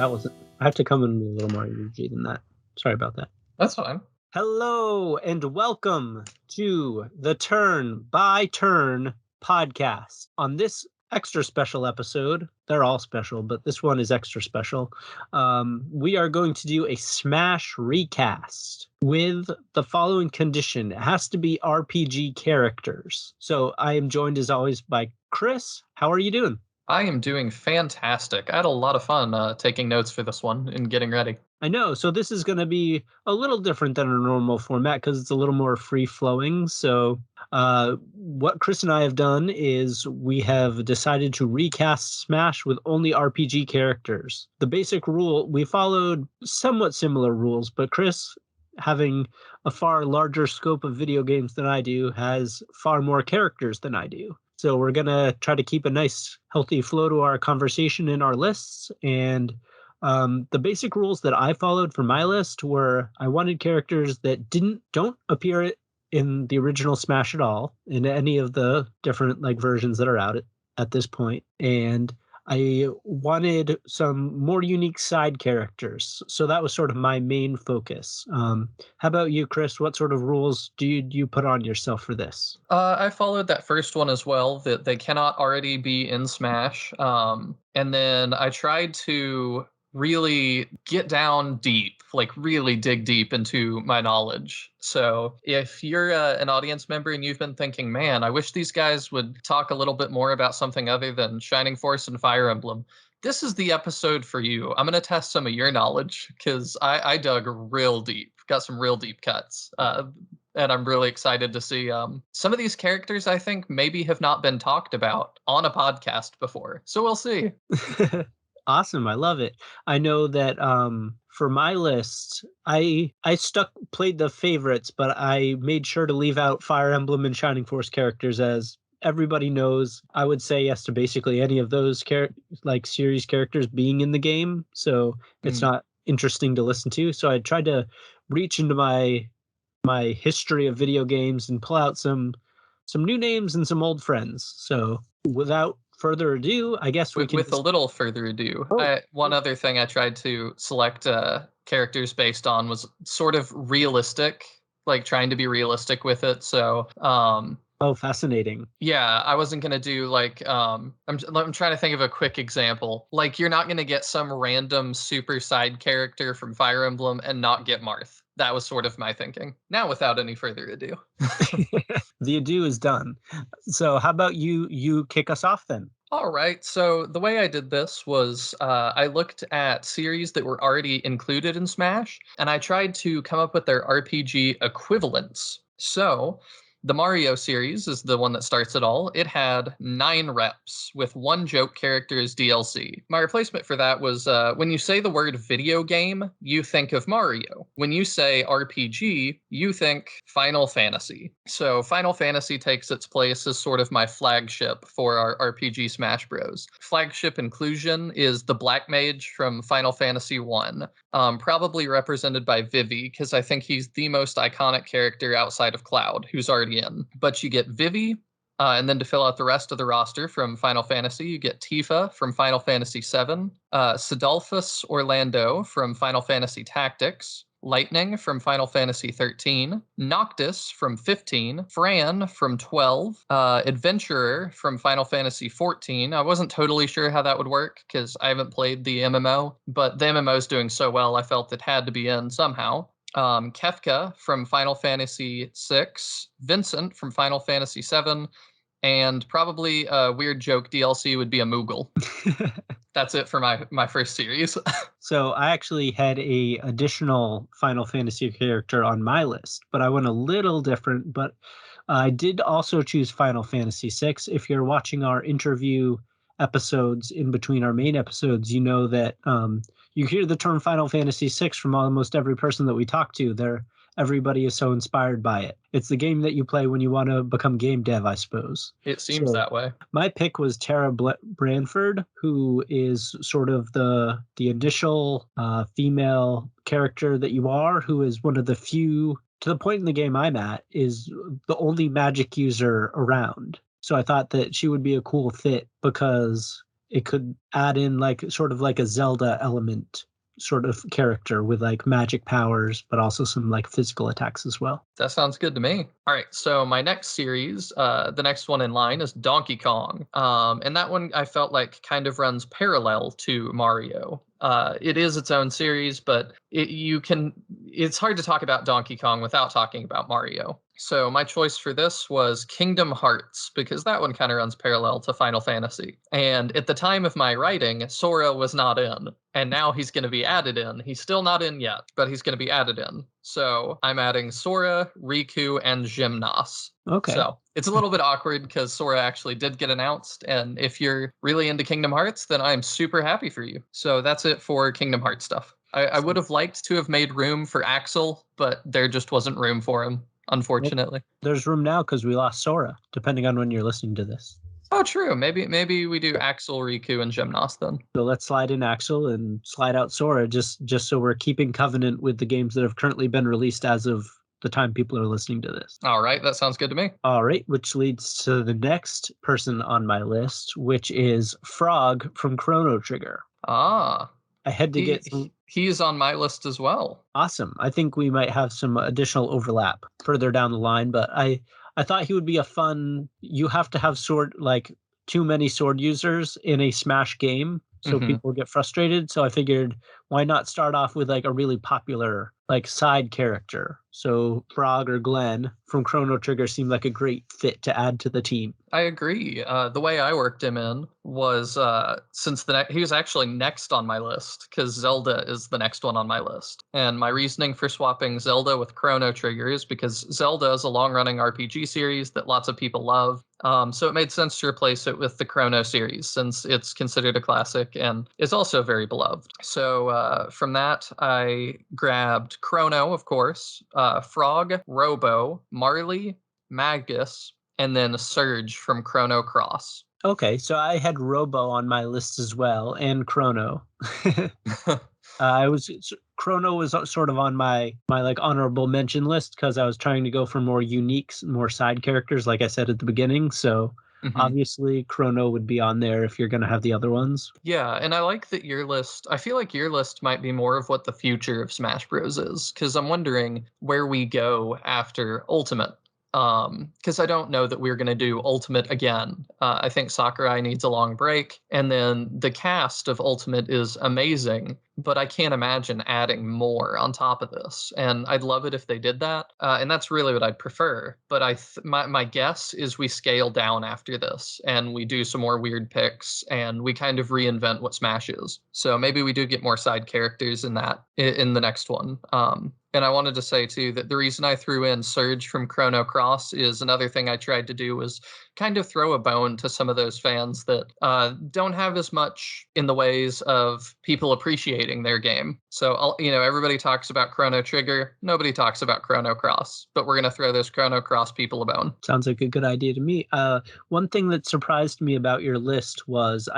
that wasn't. I have to come in with a little more energy than that. Sorry about that. That's fine. Hello and welcome to the Turn by Turn podcast. On this extra special episode, they're all special, but this one is extra special. We are going to do a Smash recast with the following condition. It has to be RPG characters. So I am joined as always by Chris. How are you doing? I am doing fantastic. I had a lot of fun taking notes for this one and getting ready. I know. So this is going to be a little different than a normal format because it's a little more free-flowing. So what Chris and I have done is we have decided to recast Smash with only RPG characters. The basic rule, we followed somewhat similar rules, but Chris, having a far larger scope of video games than I do, has far more characters than I do. So we're going to try to keep a nice, healthy flow to our conversation in our lists. And the basic rules that I followed for my list were I wanted characters that don't appear in the original Smash at all, in any of the different versions that are out at this point. And I wanted some more unique side characters. So that was sort of my main focus. How about you, Chris? What sort of rules do you put on yourself for this? I followed that first one as well, that they cannot already be in Smash. And then I tried to really get down deep, really dig deep into my knowledge. So if you're an audience member and you've been thinking, man, I wish these guys would talk a little bit more about something other than Shining Force and Fire Emblem, this is the episode for you. I'm going to test some of your knowledge because I dug real deep, got some real deep cuts. And I'm really excited to see some of these characters I think maybe have not been talked about on a podcast before. So we'll see. Awesome. I love it. I know that for my list, I played the favorites, but I made sure to leave out Fire Emblem and Shining Force characters, as everybody knows. I would say yes to basically any of those series characters being in the game. So it's not interesting to listen to. So I tried to reach into my history of video games and pull out some new names and some old friends. So without further ado, I guess we can... With a little further ado, one other thing I tried to select characters based on was sort of realistic, trying to be realistic with it. So, oh, fascinating. Yeah, I wasn't going to do I'm trying to think of a quick example. You're not going to get some random super side character from Fire Emblem and not get Marth. That was sort of my thinking. Now, without any further ado. The ado is done. So how about you kick us off then? All right. So the way I did this was I looked at series that were already included in Smash, and I tried to come up with their RPG equivalents. So the Mario series is the one that starts it all. It had 9 reps with 1 joke character as DLC. My replacement for that was when you say the word video game, you think of Mario. When you say RPG, you think Final Fantasy. So Final Fantasy takes its place as sort of my flagship for our RPG Smash Bros. Flagship inclusion is the Black Mage from Final Fantasy 1, probably represented by Vivi, because I think he's the most iconic character outside of Cloud, who's already in. But you get Vivi, and then to fill out the rest of the roster from Final Fantasy, you get Tifa from Final Fantasy VII, Sidolphus Orlando from Final Fantasy Tactics, Lightning from Final Fantasy 13, Noctis from 15, Fran from 12, Adventurer from Final Fantasy 14. I wasn't totally sure how that would work because I haven't played the MMO, but the MMO's doing so well, I felt it had to be in somehow. Kefka from Final Fantasy VI, Vincent from Final Fantasy VII, and probably a weird joke DLC would be a Moogle. That's it for my first series. So I actually had a additional Final Fantasy character on my list, but I went a little different. But I did also choose Final Fantasy VI. If you're watching our interview episodes in between our main episodes, you know that you hear the term Final Fantasy VI from almost every person that we talk to. Everybody is so inspired by it. It's the game that you play when you want to become game dev, I suppose. It seems that way. My pick was Tara Branford, who is sort of the initial female character that you are, who is one of the few, to the point in the game I'm at, is the only magic user around. So I thought that she would be a cool fit because it could add in like sort of like a Zelda element sort of character with like magic powers, but also some like physical attacks as well. That sounds good to me. All right, so my next series, the next one in line is Donkey Kong. And that one I felt like kind of runs parallel to Mario. It is its own series, but it's hard to talk about Donkey Kong without talking about Mario. So my choice for this was Kingdom Hearts, because that one kind of runs parallel to Final Fantasy. And at the time of my writing, Sora was not in. And now he's going to be added in. He's still not in yet, but he's going to be added in. So I'm adding Sora, Riku, and Gymnos. Okay. So it's a little bit awkward because Sora actually did get announced. And if you're really into Kingdom Hearts, then I'm super happy for you. So that's it for Kingdom Hearts stuff. I would have liked to have made room for Axel, but there just wasn't room for him, unfortunately. There's room now because we lost Sora, depending on when you're listening to this. Oh, true. Maybe we do Axel, Riku, and Gymnos then. So let's slide in Axel and slide out Sora, just so we're keeping covenant with the games that have currently been released as of the time people are listening to this. All right, that sounds good to me. All right, which leads to the next person on my list, which is Frog from Chrono Trigger. Ah. I had to get some... He's on my list as well. Awesome. I think we might have some additional overlap further down the line, but I thought he would be a fun... You have to have too many sword users in a Smash game, so people get frustrated. So I figured, why not start off with like a really popular like side character? So Frog or Glenn from Chrono Trigger seemed like a great fit to add to the team. I agree. The way I worked him in was since he was actually next on my list because Zelda is the next one on my list. And my reasoning for swapping Zelda with Chrono Trigger is because Zelda is a long-running RPG series that lots of people love. So it made sense to replace it with the Chrono series since it's considered a classic and is also very beloved. So from that, I grabbed Chrono, of course, Frog, Robo, Marley, Magus, and then Surge from Chrono Cross. Okay, so I had Robo on my list as well, and Chrono. Chrono was sort of on my like honorable mention list because I was trying to go for more unique, more side characters, like I said at the beginning. So obviously Chrono would be on there if you're going to have the other ones. Yeah, and I like that your list, I feel like your list might be more of what the future of Smash Bros. Is, because I'm wondering where we go after Ultimate. Because I don't know that we're going to do Ultimate again. I think Sakurai needs a long break, and then the cast of Ultimate is amazing, but I can't imagine adding more on top of this. And I'd love it if they did that, and that's really what I'd prefer. But my guess is we scale down after this, and we do some more weird picks, and we kind of reinvent what Smash is. So maybe we do get more side characters in the next one. And I wanted to say, too, that the reason I threw in Surge from Chrono Cross is another thing I tried to do was kind of throw a bone to some of those fans that don't have as much in the ways of people appreciating their game. So, everybody talks about Chrono Trigger. Nobody talks about Chrono Cross. But we're going to throw those Chrono Cross people a bone. Sounds like a good idea to me. One thing that surprised me about your list was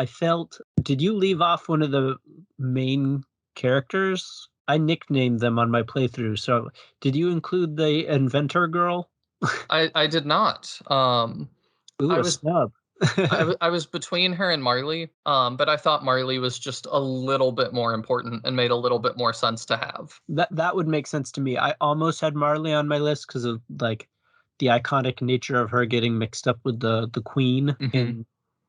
did you leave off one of the main characters? I nicknamed them on my playthrough. So did you include the inventor girl? I did not. A snub. I was between her and Marley, but I thought Marley was just a little bit more important and made a little bit more sense to have. That would make sense to me. I almost had Marley on my list because of like the iconic nature of her getting mixed up with the queen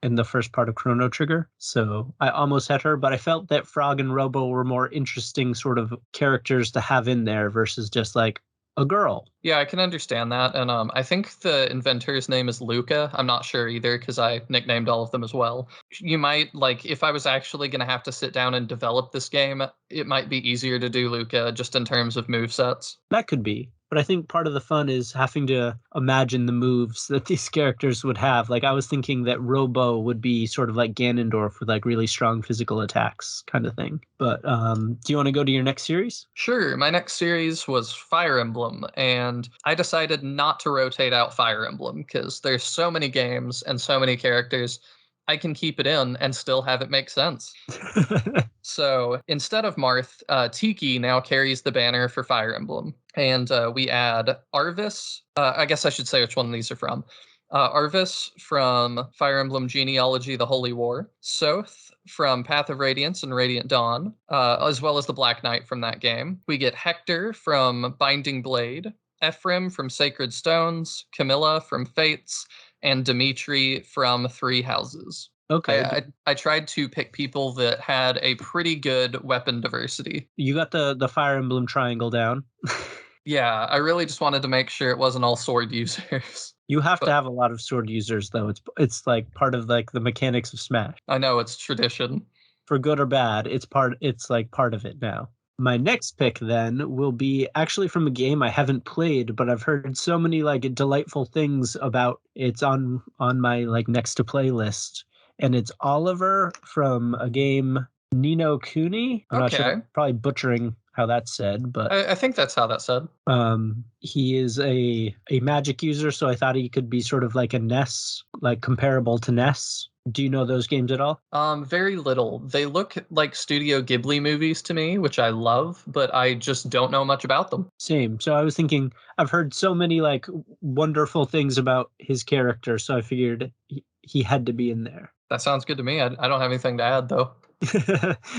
in the first part of Chrono Trigger. So I almost had her, but I felt that Frog and Robo were more interesting sort of characters to have in there versus just like a girl. Yeah, I can understand that. And I think the inventor's name is Luca. I'm not sure either because I nicknamed all of them as well. You might, if I was actually going to have to sit down and develop this game, it might be easier to do Luca just in terms of movesets. That could be. But I think part of the fun is having to imagine the moves that these characters would have. Like I was thinking that Robo would be sort of like Ganondorf with like really strong physical attacks kind of thing. But do you want to go to your next series? Sure. My next series was Fire Emblem, and I decided not to rotate out Fire Emblem because there's so many games and so many characters. I can keep it in and still have it make sense. So instead of Marth, Tiki now carries the banner for Fire Emblem. And we add Arvis. I guess I should say which one these are from. Arvis from Fire Emblem Genealogy: The Holy War, Soth from Path of Radiance and Radiant Dawn, as well as the Black Knight from that game. We get Hector from Binding Blade, Ephraim from Sacred Stones, Camilla from Fates, and Dimitri from Three Houses. Okay. I tried to pick people that had a pretty good weapon diversity. You got the Fire Emblem triangle down. Yeah, I really just wanted to make sure it wasn't all sword users. You have to have a lot of sword users, though. It's like part of like the mechanics of Smash. I know, it's tradition. For good or bad, it's like part of it now. My next pick then will be actually from a game I haven't played, but I've heard so many like delightful things about. It's on my like next to play list, and it's Oliver from a game Nino Kuni. I'm not sure, probably butchering how that's said, but I think that's how that's said. He is a magic user, so I thought he could be sort of like a Ness, like comparable to Ness. Do you know those games at all? Very little. They look like Studio Ghibli movies to me, which I love, but I just don't know much about them. Same. So I was thinking, I've heard so many like wonderful things about his character, so I figured he had to be in there. That sounds good to me. I don't have anything to add, though.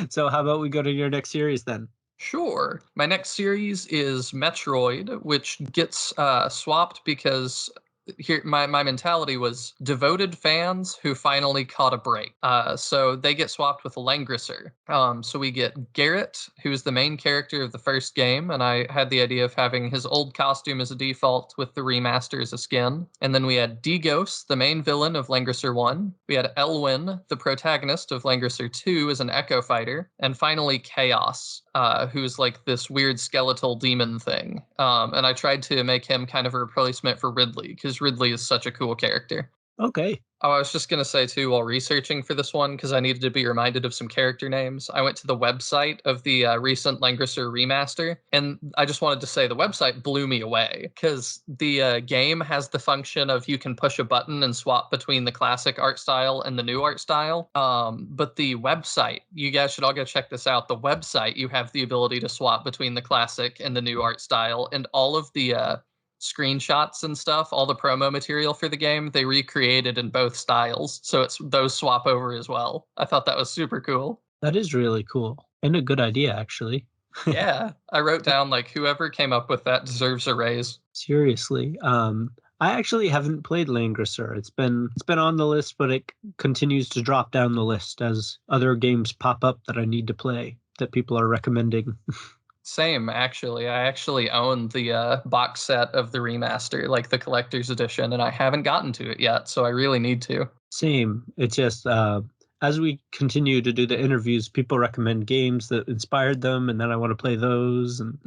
So how about we go to your next series then? Sure. My next series is Metroid, which gets swapped because here my mentality was devoted fans who finally caught a break. So they get swapped with Langrisser. So we get Garrett, who's the main character of the first game, and I had the idea of having his old costume as a default with the remaster as a skin. And then we had Digos, the main villain of Langrisser 1. We had Elwyn, the protagonist of Langrisser 2, as an Echo Fighter. And finally Chaos, who's like this weird skeletal demon thing. And I tried to make him kind of a replacement for Ridley, because Ridley is such a cool character. Okay. Oh, I was just going to say, too, while researching for this one, because I needed to be reminded of some character names, I went to the website of the recent Langrisser remaster, and I just wanted to say the website blew me away, because the game has the function of you can push a button and swap between the classic art style and the new art style, but the website, you guys should all go check this out, the website, you have the ability to swap between the classic and the new art style, and all of the screenshots and stuff, all the promo material for the game, they recreated in both styles. So it's those swap over as well. I thought that was super cool. That is really cool. And a good idea, actually. Yeah. I wrote down like whoever came up with that deserves a raise. Seriously. I actually haven't played Langrisser. It's been on the list, but it continues to drop down the list as other games pop up that I need to play that people are recommending. Same, actually. I actually own the box set of the remaster, like the collector's edition, and I haven't gotten to it yet, so I really need to. Same. It's just as we continue to do the interviews, people recommend games that inspired them, and then I want to play those, and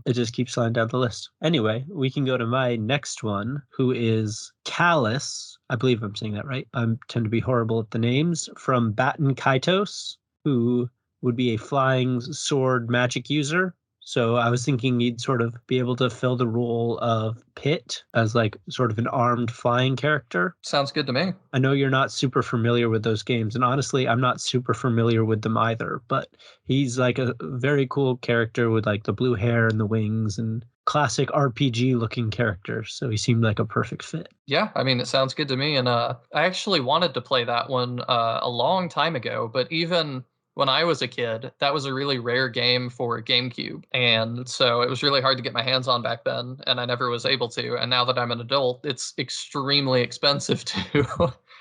it just keeps sliding down the list. Anyway, we can go to my next one, who is Callus. I believe I'm saying that right. I tend to be horrible at the names. From Baton Kaitos, who would be a flying sword magic user. So I was thinking he'd sort of be able to fill the role of Pit as like sort of an armed flying character. Sounds good to me. I know you're not super familiar with those games, and honestly, I'm not super familiar with them either, but he's like a very cool character with like the blue hair and the wings and classic RPG looking character. So he seemed like a perfect fit. Yeah, I mean, it sounds good to me. And I actually wanted to play that one a long time ago, but even when I was a kid, that was a really rare game for GameCube. And so it was really hard to get my hands on back then, and I never was able to. And now that I'm an adult, it's extremely expensive too.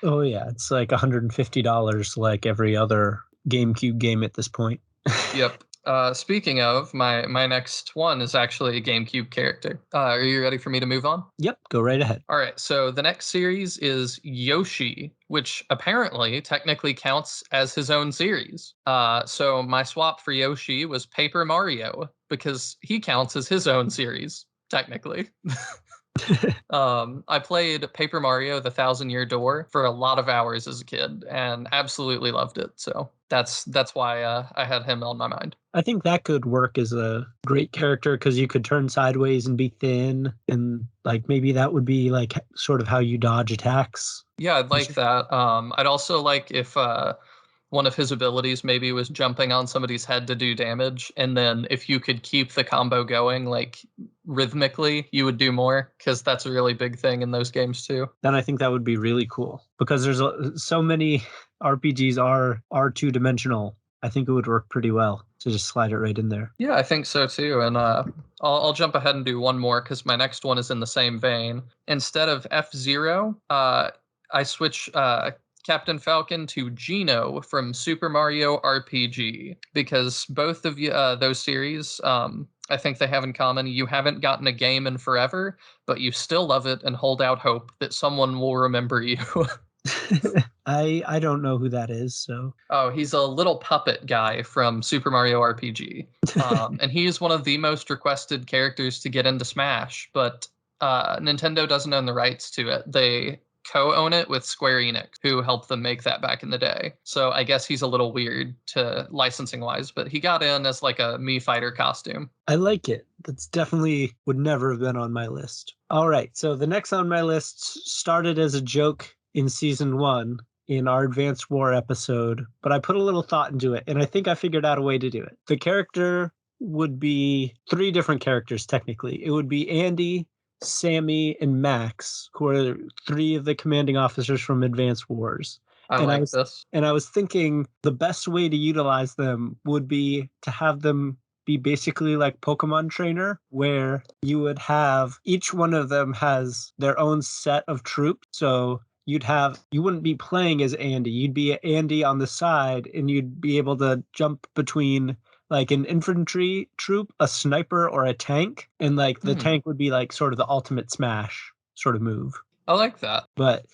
Oh, yeah. It's like $150 like every other GameCube game at this point. Yep. Speaking of, my next one is actually a GameCube character. Are you ready for me to move on? Yep, go right ahead. All right, so the next series is Yoshi, which apparently technically counts as his own series. So my swap for Yoshi was Paper Mario, because he counts as his own series, technically. I played Paper Mario: The Thousand Year Door for a lot of hours as a kid and absolutely loved it. So that's why I had him on my mind. I think that could work as a great character because you could turn sideways and be thin, and like maybe that would be like sort of how you dodge attacks. Yeah, I'd like that. I'd also like if one of his abilities maybe was jumping on somebody's head to do damage, and then if you could keep the combo going like rhythmically, you would do more, because that's a really big thing in those games too. Then I think that would be really cool, because there's so many RPGs are two-dimensional. I think it would work pretty well to just slide it right in there. Yeah, I think so too. And I'll jump ahead and do one more, because my next one is in the same vein. Instead of F-Zero, I switch Captain Falcon to Geno from Super Mario RPG, because both of you, those series, I think they have in common. You haven't gotten a game in forever, but you still love it and hold out hope that someone will remember you. I don't know who that is, so. Oh, he's a little puppet guy from Super Mario RPG. And he is one of the most requested characters to get into Smash, but Nintendo doesn't own the rights to it. They co-own it with Square Enix, who helped them make that back in the day. So I guess he's a little weird to licensing wise, but he got in as like a Mii Fighter costume. I like it. That's definitely would never have been on my list. All right, so the next on my list started as a joke in season 1 in our Advanced War episode, but I put a little thought into it, and I think I figured out a way to do it. The character would be 3 different characters, technically. It would be Andy, Sammy, and Max, who are 3 of the commanding officers from Advanced Wars. I like this. And I was thinking the best way to utilize them would be to have them be basically like Pokemon Trainer, where you would have each one of them has their own set of troops. So you wouldn't be playing as Andy. You'd be Andy on the side, and you'd be able to jump between like an infantry troop, a sniper, or a tank. And like the tank would be like sort of the ultimate Smash sort of move. I like that. But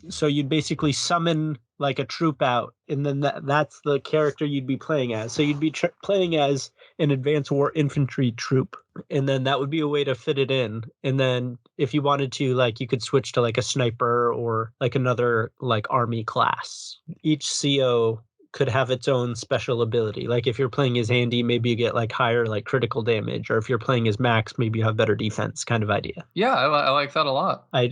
so you'd basically summon like a troop out, and then that's the character you'd be playing as. So you'd be playing as an Advanced War infantry troop, and then that would be a way to fit it in. And then if you wanted to, like, you could switch to like a sniper or like another like army class. Each CO could have its own special ability. Like if you're playing as Andy, maybe you get like higher like critical damage, or if you're playing as Max, maybe you have better defense, kind of idea. Yeah, I like that a lot. I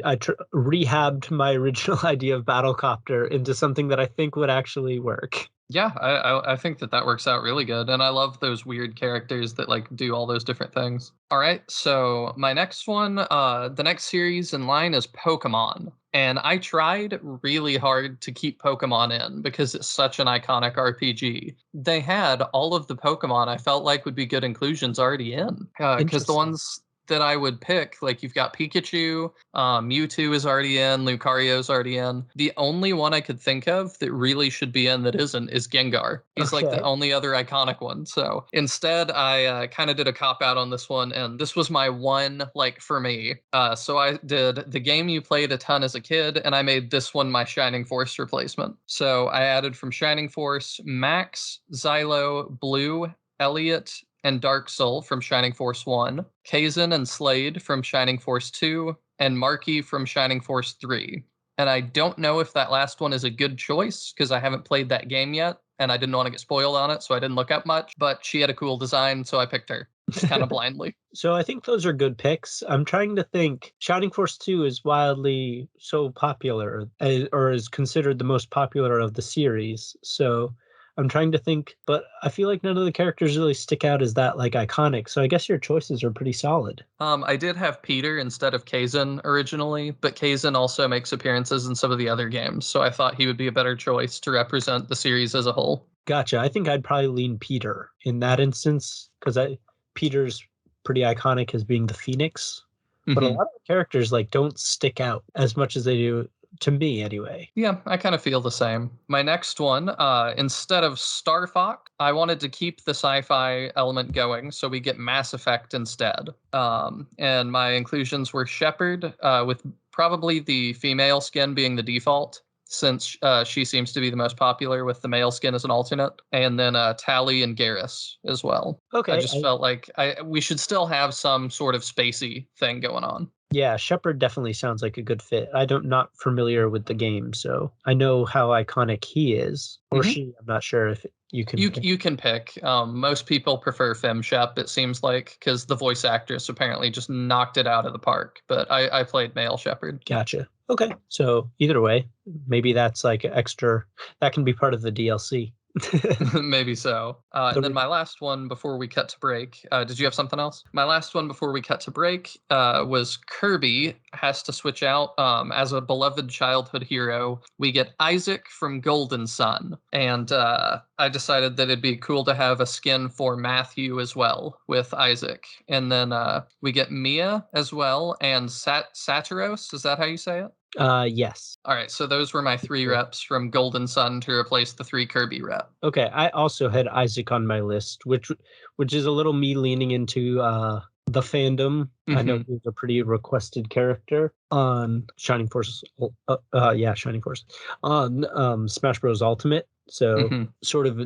rehabbed my original idea of Battlecopter into something that I think would actually work. Yeah, I think that works out really good, and I love those weird characters that like do all those different things. All right, so my next one, the next series in line is Pokemon, and I tried really hard to keep Pokemon in because it's such an iconic RPG. They had all of the Pokemon I felt like would be good inclusions already in, because the ones that I would pick, like you've got Pikachu, Mewtwo is already in, Lucario's already in. The only one I could think of that really should be in that isn't is Gengar. He's like the only other iconic one. So instead, I kind of did a cop out on this one, and this was my one, like, for me. So I did the game you played a ton as a kid, and I made this one my Shining Force replacement. So I added from Shining Force Max, Xylo, Blue, Elliot, and Dark Soul from Shining Force 1, Kaizen and Slade from Shining Force 2, and Marky from Shining Force 3. And I don't know if that last one is a good choice, because I haven't played that game yet, and I didn't want to get spoiled on it, so I didn't look up much, but she had a cool design, so I picked her, just kind of blindly. So I think those are good picks. I'm trying to think. Shining Force 2 is wildly so popular, or is considered the most popular of the series, so I'm trying to think, but I feel like none of the characters really stick out as that like iconic. So I guess your choices are pretty solid. I did have Peter instead of Kaizen originally, but Kaizen also makes appearances in some of the other games, so I thought he would be a better choice to represent the series as a whole. Gotcha. I think I'd probably lean Peter in that instance, because Peter's pretty iconic as being the Phoenix. But a lot of the characters like don't stick out as much as they do, to me anyway. Yeah, I kind of feel the same. My next one, instead of Star Fox, I wanted to keep the sci-fi element going, so we get Mass Effect instead. And my inclusions were Shepard, with probably the female skin being the default, since she seems to be the most popular with the male skin as an alternate, and then Tally and Garrus as well. Okay. I just felt like we should still have some sort of spacey thing going on. Yeah, Shepard definitely sounds like a good fit. I'm not familiar with the game, so I know how iconic he is. Or she, I'm not sure if you can pick. You can pick. Most people prefer Fem Shep, it seems like, because the voice actress apparently just knocked it out of the park. But I played male Shepard. Gotcha. Okay, so either way, maybe that's like extra. That can be part of the DLC. Maybe so. And then my last one before we cut to break. Did you have something else? My last one before we cut to break was Kirby has to switch out as a beloved childhood hero. We get Isaac from Golden Sun, and I decided that it'd be cool to have a skin for Matthew as well with Isaac. And then we get Mia as well, and Satiros. Is that how you say it? Yes. All right, so those were my 3 reps from Golden Sun to replace the 3 Kirby rep. Okay, I also had Isaac on my list, which is a little me leaning into the fandom. I know he's a pretty requested character on Shining Force. Shining Force on Smash Bros. Ultimate. So sort of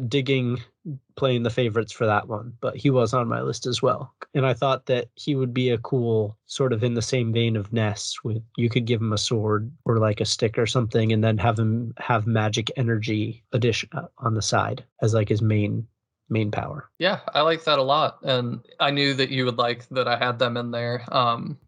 playing the favorites for that one, but he was on my list as well. And I thought that he would be a cool sort of in the same vein of Ness, with you could give him a sword or like a stick or something, and then have him have magic energy addition on the side as like his main power. Yeah, I like that a lot. And I knew that you would like that I had them in there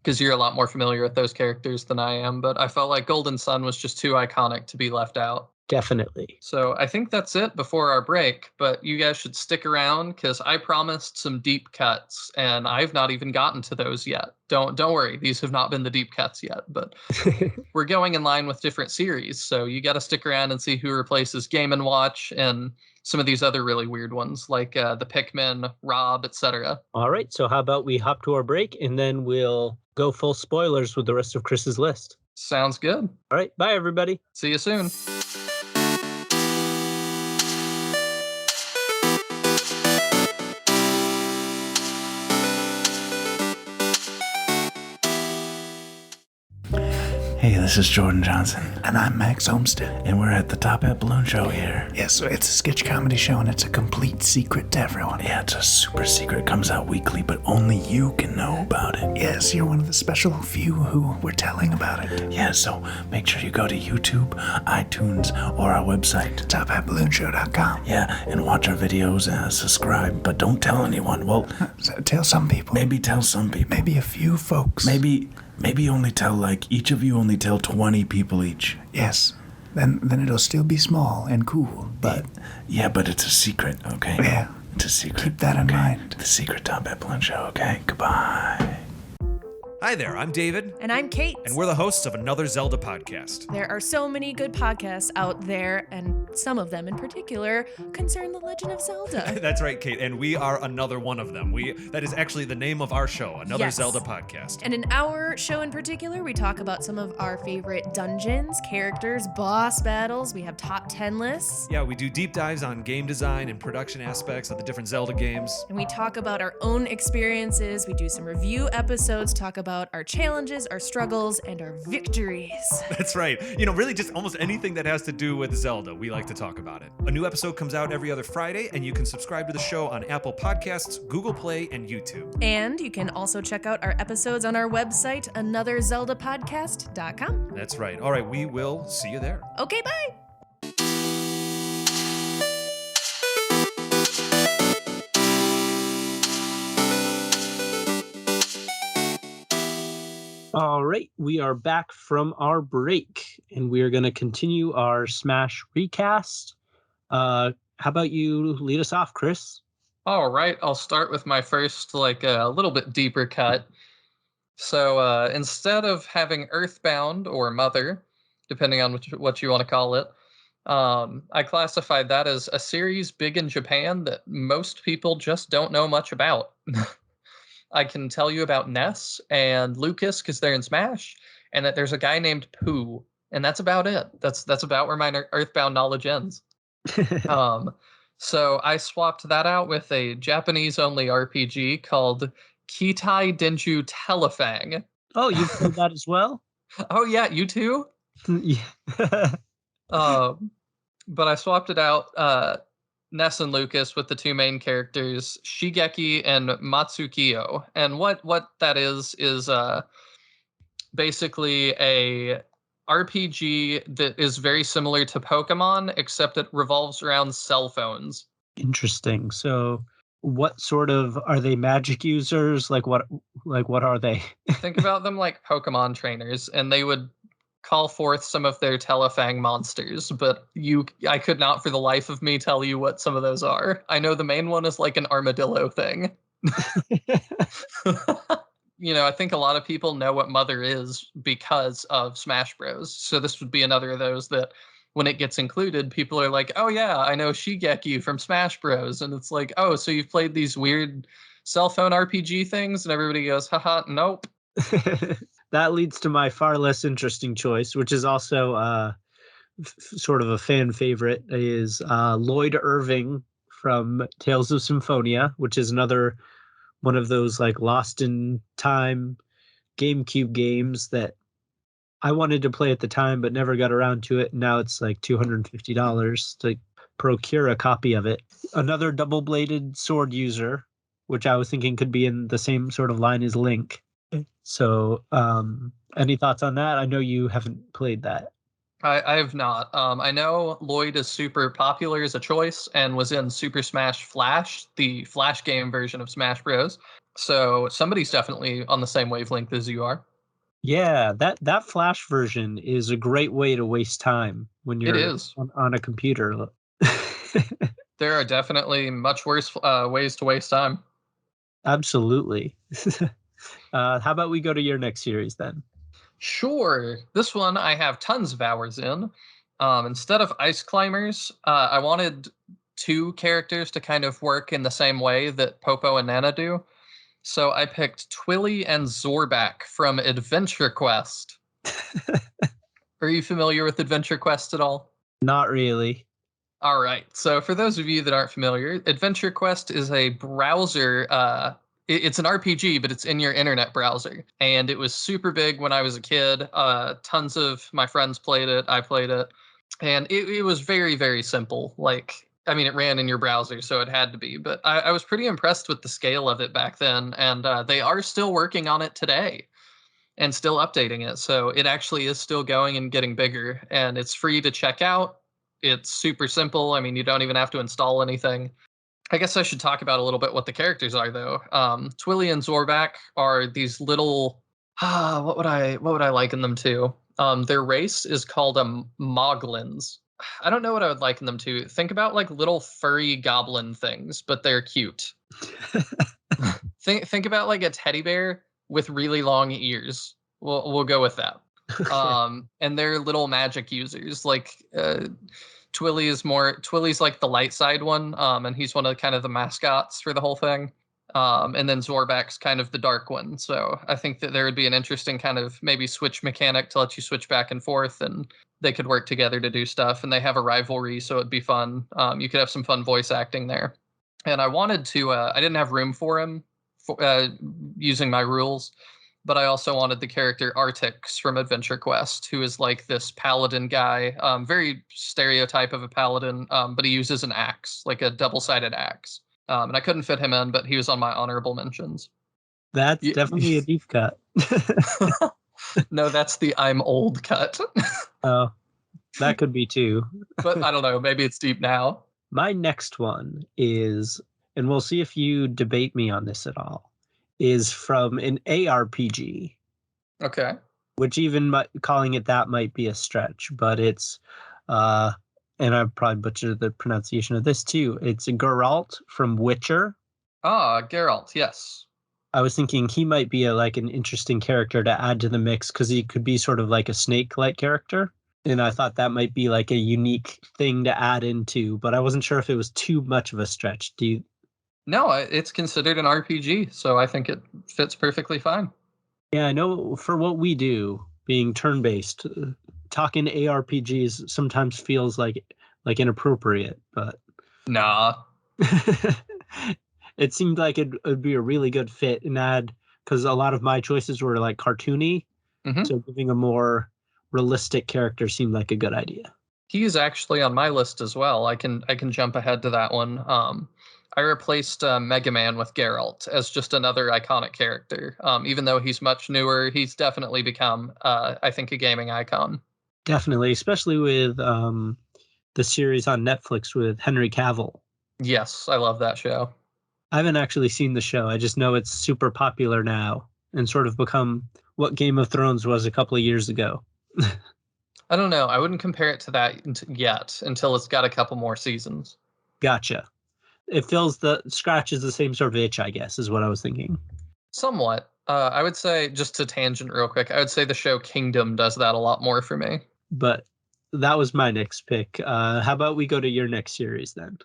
because you're a lot more familiar with those characters than I am. But I felt like Golden Sun was just too iconic to be left out. Definitely. So I think that's it before our break, but you guys should stick around because I promised some deep cuts and I've not even gotten to those yet. Don't worry, these have not been the deep cuts yet, but we're going in line with different series. So you got to stick around and see who replaces Game & Watch and some of these other really weird ones like the Pikmin, Rob, etc. All right, so how about we hop to our break and then we'll go full spoilers with the rest of Chris's list. Sounds good. All right, bye everybody. See you soon. Hey, this is Jordan Johnson. And I'm Max Olmsted. And we're at the Top Hat Balloon Show here. Yes, so it's a sketch comedy show and it's a complete secret to everyone. Yeah, it's a super secret. It comes out weekly, but only you can know about it. Yes, you're one of the special few who we're telling about it. Yeah, so make sure you go to YouTube, iTunes, or our website, tophatballoonshow.com. Yeah, and watch our videos and subscribe, but don't tell anyone. Well, so tell some people. Maybe tell some people. Maybe a few folks. Maybe only tell, like, each of you only tell 20 people each. Yes. Then it'll still be small and cool, but... Yeah, but it's a secret, okay? Yeah. It's a secret. Keep that in mind. The secret Top Hat Balloon Show, okay? Goodbye. Hi there, I'm David. And I'm Kate. And we're the hosts of another Zelda podcast. There are so many good podcasts out there, and some of them in particular concern the Legend of Zelda. That's right, Kate, and we are another one of them. That is actually the name of our show, Another Zelda Podcast. And in our show in particular, we talk about some of our favorite dungeons, characters, boss battles. We have top 10 lists. Yeah, we do deep dives on game design and production aspects of the different Zelda games. And we talk about our own experiences. We do some review episodes, talk about our challenges, our struggles, and our victories. That's right. Really just almost anything that has to do with Zelda, we like to talk about it. A new episode comes out every other Friday, and you can subscribe to the show on Apple Podcasts, Google Play, and YouTube. And you can also check out our episodes on our website, anotherzeldapodcast.com. That's right. All right, we will see you there. Okay, bye! All right, we are back from our break, and we are going to continue our Smash recast. How about you lead us off, Chris? All right, I'll start with my first, a little bit deeper cut. So instead of having Earthbound or Mother, depending on what you want to call it, I classified that as a series big in Japan that most people just don't know much about. I can tell you about Ness and Lucas because they're in Smash, and that there's a guy named Pooh, and that's about it. That's about where my Earthbound knowledge ends. So I swapped that out with a Japanese-only RPG called Kitai Denju Telefang. Oh, you've played that as well? Oh yeah, you too? Yeah. But I swapped it out. Ness and Lucas with the two main characters, Shigeki and Matsukiyo. And what that is basically a RPG that is very similar to Pokemon, except it revolves around cell phones. Interesting. So what sort of, are they magic users? What are they? Think about them like Pokemon trainers, and they would call forth some of their Telefang monsters, but I could not for the life of me tell you what some of those are. I know the main one is like an armadillo thing. I think a lot of people know what Mother is because of Smash Bros. So this would be another of those that when it gets included, people are like, oh yeah, I know Shigeki from Smash Bros. And it's like, oh, so you've played these weird cell phone RPG things? And everybody goes, haha, nope. That leads to my far less interesting choice, which is also sort of a fan favorite, is Lloyd Irving from Tales of Symphonia, which is another one of those like lost in time GameCube games that I wanted to play at the time but never got around to it. Now it's like $250 to procure a copy of it. Another double-bladed sword user, which I was thinking could be in the same sort of line as Link. So any thoughts on that? I know you haven't played that. I have not. I know Lloyd is super popular as a choice and was in Super Smash Flash, the Flash game version of Smash Bros. So somebody's definitely on the same wavelength as you are. Yeah, that Flash version is a great way to waste time when you're on a computer. There are definitely much worse ways to waste time. Absolutely. How about we go to your next series then? Sure. This one I have tons of hours in. Instead of ice climbers, I wanted two characters to kind of work in the same way that Popo and Nana do. So I picked Twilly and Zorvak from Adventure Quest. Are you familiar with Adventure Quest at all? Not really. All right. So for those of you that aren't familiar, Adventure Quest is a browser. It's an RPG, but it's in your internet browser. And it was super big when I was a kid. Tons of my friends played it. I played it. And it was very, very simple. It ran in your browser, so it had to be. But I was pretty impressed with the scale of it back then. And they are still working on it today and still updating it. So it actually is still going and getting bigger. And it's free to check out. It's super simple. I mean, you don't even have to install anything. I guess I should talk about a little bit what the characters are, though. Twilly and Zorvak are these little... what would I liken them to? Their race is called Moglins. I don't know what I would liken them to. Think about like little furry goblin things, but they're cute. Think about like a teddy bear with really long ears. We'll go with that. And they're little magic users. Twilly's like the light side one, and he's one of kind of the mascots for the whole thing. And then Zorvak's kind of the dark one. So I think that there would be an interesting kind of maybe switch mechanic to let you switch back and forth, and they could work together to do stuff. And they have a rivalry, so it'd be fun. You could have some fun voice acting there. And I wanted to, I didn't have room for him using my rules, but I also wanted the character Artix from Adventure Quest, who is like this paladin guy, very stereotype of a paladin, but he uses an axe, like a double-sided axe. And I couldn't fit him in, but he was on my honorable mentions. That's definitely a deep cut. No, that's the I'm old cut. Oh, that could be too. But I don't know, maybe it's deep now. My next one is, and we'll see if you debate me on this at all, is from an ARPG. Okay. Which even calling it that might be a stretch, but it's, and I probably butchered the pronunciation of this too. It's Geralt from Witcher. Ah, Geralt, yes. I was thinking he might be an interesting character to add to the mix because he could be sort of like a snake-like character. And I thought that might be like a unique thing to add into, but I wasn't sure if it was too much of a stretch. No, it's considered an RPG, so I think it fits perfectly fine. Yeah, I know for what we do, being turn-based, talking ARPGs sometimes feels like inappropriate, but... Nah. It seemed like it'd be a really good fit and add, because a lot of my choices were like cartoony, so giving a more realistic character seemed like a good idea. He is actually on my list as well. I can jump ahead to that one. I replaced Mega Man with Geralt as just another iconic character. Even though he's much newer, he's definitely become, I think, a gaming icon. Definitely, especially with the series on Netflix with Henry Cavill. Yes, I love that show. I haven't actually seen the show. I just know it's super popular now and sort of become what Game of Thrones was a couple of years ago. I don't know. I wouldn't compare it to that yet until it's got a couple more seasons. Gotcha. It scratches the same sort of itch, I guess, is what I was thinking. Somewhat. I would say, just to tangent real quick, I would say the show Kingdom does that a lot more for me. But that was my next pick. How about we go to your next series then?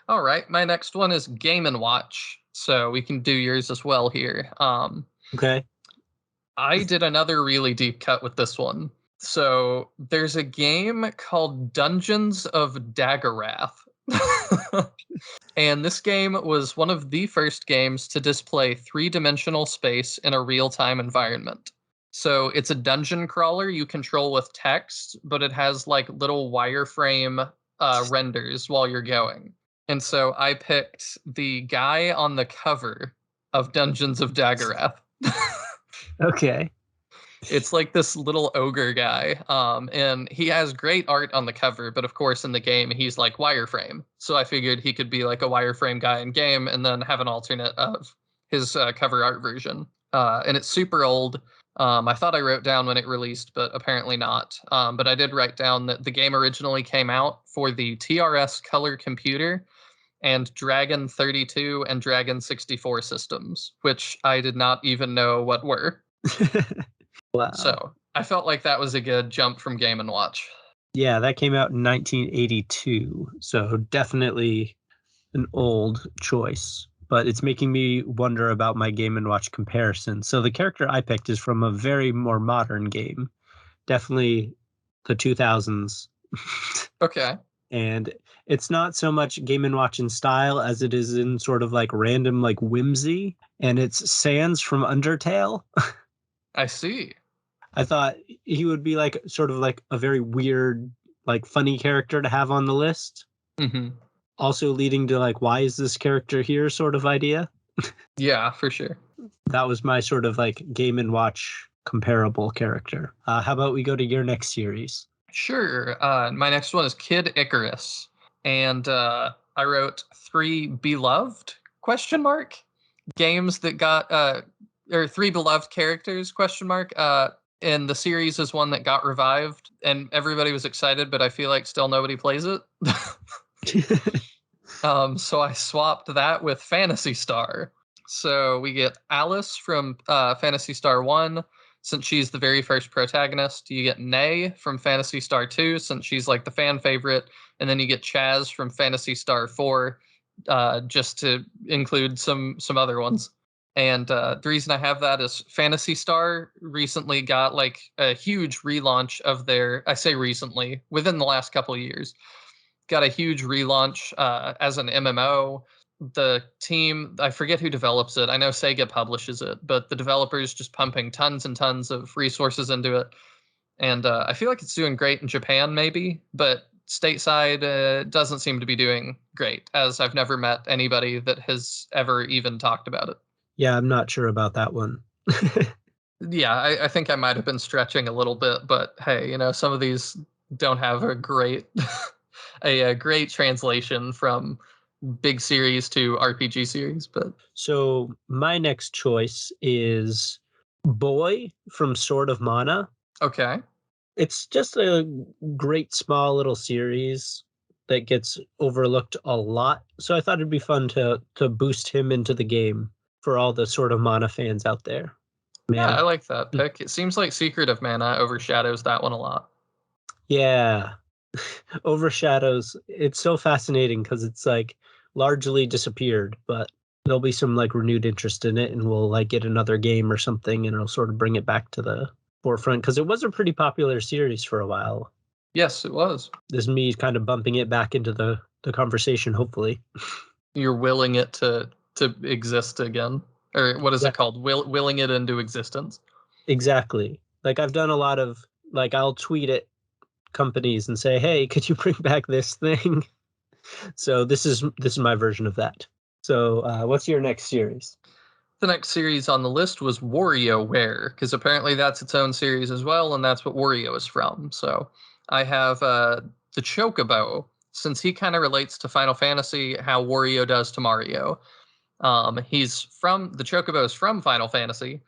All right. My next one is Game & Watch. So we can do yours as well here. Okay. I did another really deep cut with this one. So there's a game called Dungeons of Daggerath. And this game was one of the first games to display three-dimensional space in a real-time environment. So it's a dungeon crawler you control with text, but it has like little wireframe renders while you're going. And so I picked the guy on the cover of Dungeons of Daggerath. Okay. It's like this little ogre guy, and he has great art on the cover, but of course in the game he's like wireframe. So I figured he could be like a wireframe guy in game and then have an alternate of his cover art version. And it's super old. I thought I wrote down when it released, but apparently not. But I did write down that the game originally came out for the TRS Color Computer and Dragon 32 and Dragon 64 systems, which I did not even know what were. Wow. So I felt like that was a good jump from Game & Watch. Yeah, that came out in 1982. So definitely an old choice. But it's making me wonder about my Game & Watch comparison. So the character I picked is from a very more modern game. Definitely the 2000s. Okay. And it's not so much Game & Watch in style as it is in sort of like random like whimsy. And it's Sans from Undertale. I see. I thought he would be like sort of like a very weird, like funny character to have on the list. Mm-hmm. Also leading to like, why is this character here sort of idea. Yeah, for sure. That was my sort of like Game & Watch comparable character. How about we go to your next series? Sure. My next one is Kid Icarus. And I wrote 3 beloved ? Games that got or 3 beloved characters ? And the series is one that got revived and everybody was excited, but I feel like still nobody plays it. So I swapped that with Phantasy Star. So we get Alice from Phantasy Star 1, since she's the very first protagonist. You get Nay from Phantasy Star 2, since she's like the fan favorite. And then you get Chaz from Phantasy Star 4, just to include some other ones. And the reason I have that is Phantasy Star recently got like a huge relaunch of I say recently, within the last couple of years, got a huge relaunch as an MMO. The team, I forget who develops it. I know Sega publishes it, but the developer's just pumping tons and tons of resources into it. And I feel like it's doing great in Japan, maybe, but stateside doesn't seem to be doing great, as I've never met anybody that has ever even talked about it. Yeah, I'm not sure about that one. Yeah, I think I might have been stretching a little bit, but hey, some of these don't have a great a great translation from big series to RPG series. But so my next choice is Boy from Sword of Mana. Okay. It's just a great small little series that gets overlooked a lot. So I thought it'd be fun to boost him into the game for all the Sword of Mana fans out there. Yeah, I like that pick. It seems like Secret of Mana overshadows that one a lot. Yeah. Overshadows. It's so fascinating because it's like largely disappeared, but there'll be some like renewed interest in it and we'll like get another game or something and it'll sort of bring it back to the forefront because it was a pretty popular series for a while. Yes, it was. This is me kind of bumping it back into the conversation, hopefully. You're willing it to exist again. Or what is it called? Willing it into existence. Exactly. Like I've done a lot of like I'll tweet at companies and say, "Hey, could you bring back this thing?" So this is my version of that. So what's your next series? The next series on the list was Wario Ware, because apparently that's its own series as well, and that's what Wario is from. So I have the Chocobo, since he kind of relates to Final Fantasy, how Wario does to Mario. The Chocobo is from Final Fantasy,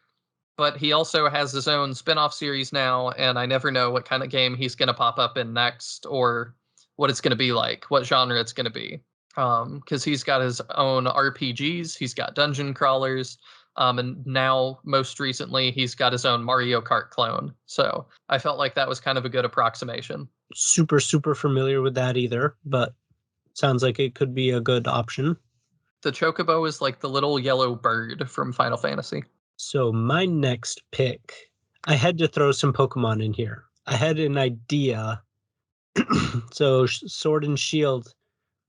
but he also has his own spin-off series now, and I never know what kind of game he's going to pop up in next or what it's going to be like, what genre it's going to be. Because he's got his own RPGs, he's got dungeon crawlers, and now, most recently, he's got his own Mario Kart clone. So I felt like that was kind of a good approximation. Super familiar with that either, but sounds like it could be a good option. The Chocobo is like the little yellow bird from Final Fantasy. So my next pick, I had to throw some Pokemon in here. I had an idea. So Sword and Shield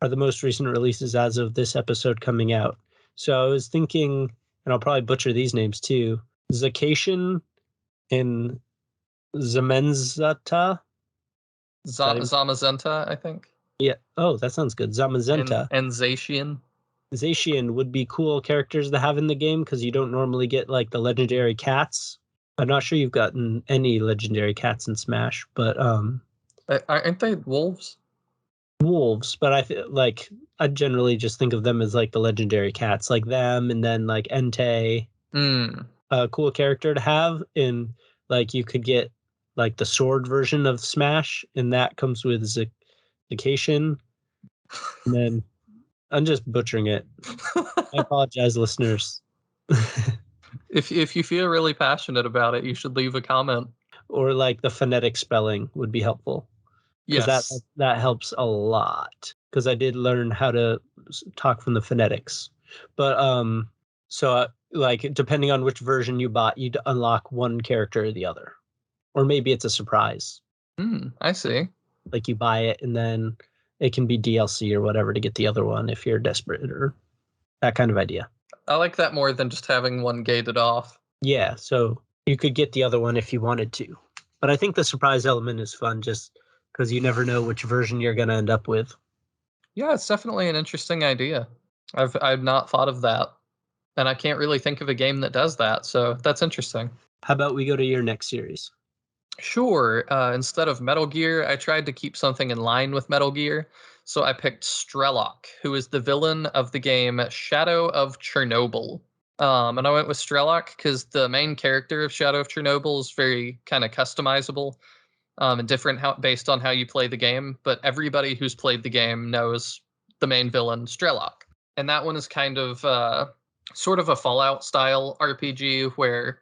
are the most recent releases as of this episode coming out. So I was thinking, and I'll probably butcher these names too, Zacation and Zamenzata. Zamazenta, I think. Yeah. Oh, that sounds good. Zamazenta. And Zacian. Zacian would be cool characters to have in the game because you don't normally get like the legendary cats. I'm not sure you've gotten any legendary cats in Smash, but aren't they wolves? Wolves, but I feel like I generally just think of them as like the legendary cats, like them, and then like Entei, a cool character to have. And like you could get like the sword version of Smash, and that comes with Zacation. And then I'm just butchering it. I apologize, listeners. If you feel really passionate about it, you should leave a comment. Or like the phonetic spelling would be helpful. Yes, that helps a lot because I did learn how to talk from the phonetics. But so like depending on which version you bought, you'd unlock one character or the other, or maybe it's a surprise. I see. Like you buy it and then it can be DLC or whatever to get the other one if you're desperate, or that kind of idea. I like that more than just having one gated off. Yeah, so you could get the other one if you wanted to. But I think the surprise element is fun just because you never know which version you're going to end up with. Yeah, it's definitely an interesting idea. I've not thought of that. And I can't really think of a game that does that, so that's interesting. How about we go to your next series? Sure. Instead of Metal Gear, I tried to keep something in line with Metal Gear. So I picked Strelok, who is the villain of the game Shadow of Chernobyl. And I went with Strelok because the main character of Shadow of Chernobyl is very kind of customizable and different based on how you play the game. But everybody who's played the game knows the main villain, Strelok. And that one is kind of sort of a Fallout style RPG where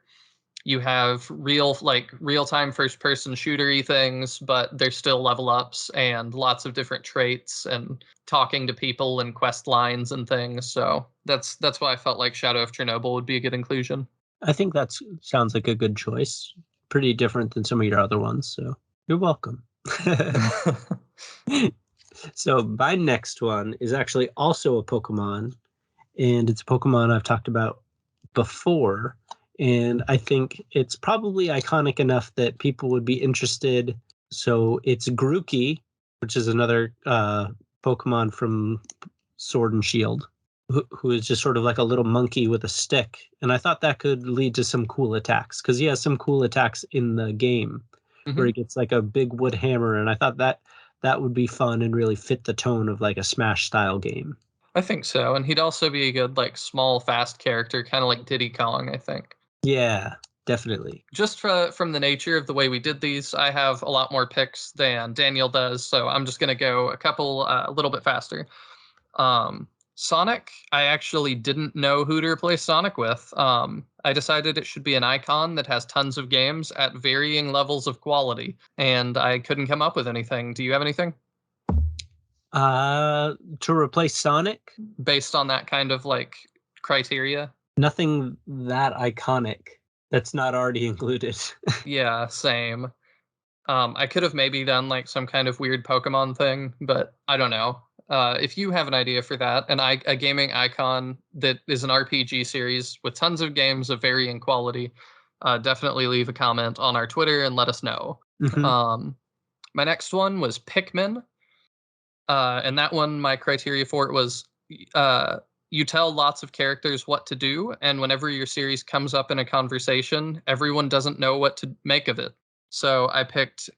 you have real-time first-person shootery things, but there's still level ups and lots of different traits and talking to people and quest lines and things. So that's why I felt like Shadow of Chernobyl would be a good inclusion. I think that sounds like a good choice. Pretty different than some of your other ones, so you're welcome. So my next one is actually also a Pokemon, and it's a Pokemon I've talked about before. And I think it's probably iconic enough that people would be interested. So it's Grooky, which is another Pokemon from Sword and Shield, who is just sort of like a little monkey with a stick. And I thought that could lead to some cool attacks because he has some cool attacks in the game where he gets like a big wood hammer. And I thought that would be fun and really fit the tone of like a Smash style game. I think so. And he'd also be a good like small, fast character, kind of like Diddy Kong, I think. Yeah, definitely. Just from the nature of the way we did these, I have a lot more picks than Daniel does, so I'm just going to go a little bit faster. Sonic, I actually didn't know who to replace Sonic with. I decided it should be an icon that has tons of games at varying levels of quality, and I couldn't come up with anything. Do you have anything? To replace Sonic? Based on that kind of like criteria? Nothing that iconic that's not already included. Yeah, same. I could have maybe done like some kind of weird Pokemon thing, but I don't know. If you have an idea for that, a gaming icon that is an RPG series with tons of games of varying quality, definitely leave a comment on our Twitter and let us know. My next one was Pikmin. And that one, my criteria for it was you tell lots of characters what to do, and whenever your series comes up in a conversation, everyone doesn't know what to make of it. So I picked,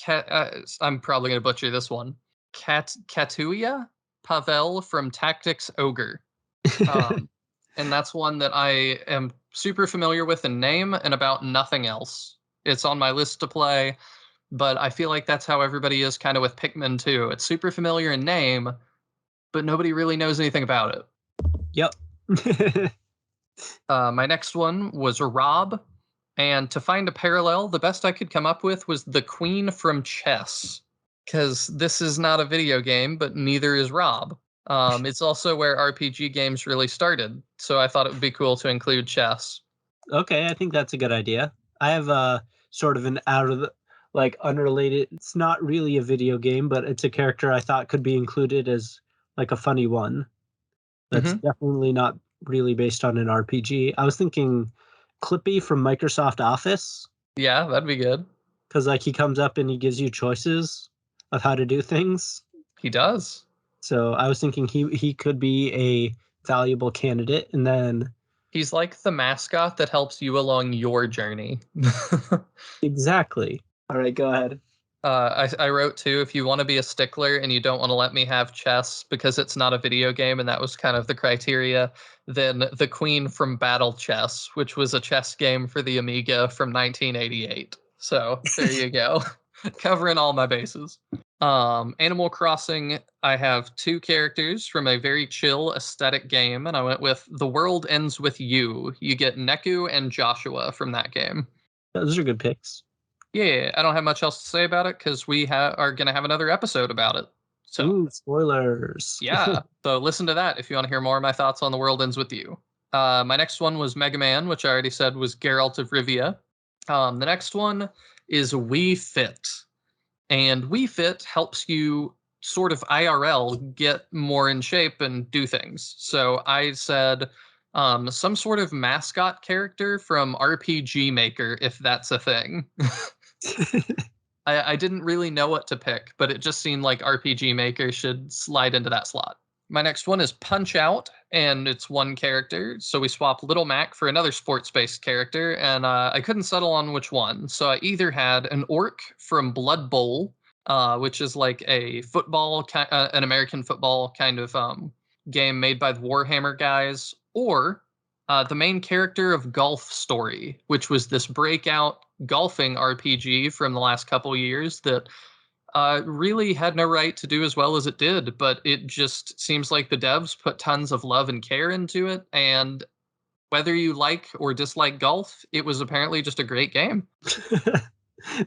I'm probably going to butcher this one, Katuya Pavel from Tactics Ogre. And that's one that I am super familiar with in name and about nothing else. It's on my list to play, but I feel like that's how everybody is kind of with Pikmin too. It's super familiar in name, but nobody really knows anything about it. Yep. My next one was Rob, and to find a parallel, the best I could come up with was the Queen from Chess, because this is not a video game, but neither is Rob. It's also where RPG games really started, so I thought it would be cool to include chess. Okay, I think that's a good idea. I have a sort of an out of the like unrelated. It's not really a video game, but it's a character I thought could be included as like a funny one. That's definitely not really based on an RPG. I was thinking Clippy from Microsoft Office, Yeah, that'd be good. because like he comes up and he gives you choices of how to do things. He does. So I was thinking he could be a valuable candidate, and then He's like the mascot that helps you along your journey. exactly. All right, go ahead. I wrote too, if you want to be a stickler and you don't want to let me have chess because it's not a video game, and that was kind of the criteria, then the Queen from Battle Chess, which was a chess game for the Amiga from 1988. So there you go. Covering all my bases. Animal Crossing, I have 2 characters from a very chill aesthetic game, and I went with The World Ends With You. You get Neku and Joshua from that game. Those are good picks. Yeah, I don't have much else to say about it because we are going to have another episode about it. So, Ooh, spoilers. yeah. So listen to that if you want to hear more of my thoughts on The World Ends With You. My next one was Mega Man, which I already said was Geralt of Rivia. The next one is Wii Fit. And Wii Fit helps you sort of IRL get more in shape and do things. So I said some sort of mascot character from RPG Maker, if that's a thing. I didn't really know what to pick, but it just seemed like RPG Maker should slide into that slot. My next one is Punch Out, and it's 1 character. So we swap Little Mac for another sports-based character, and I couldn't settle on which one. So I either had an orc from Blood Bowl, which is like a football, an American football kind of game made by the Warhammer guys, or the main character of Golf Story, which was this breakout golfing RPG from the last couple years that really had no right to do as well as it did, but it just seems like the devs put tons of love and care into it, and whether you like or dislike golf, it was apparently just a great game.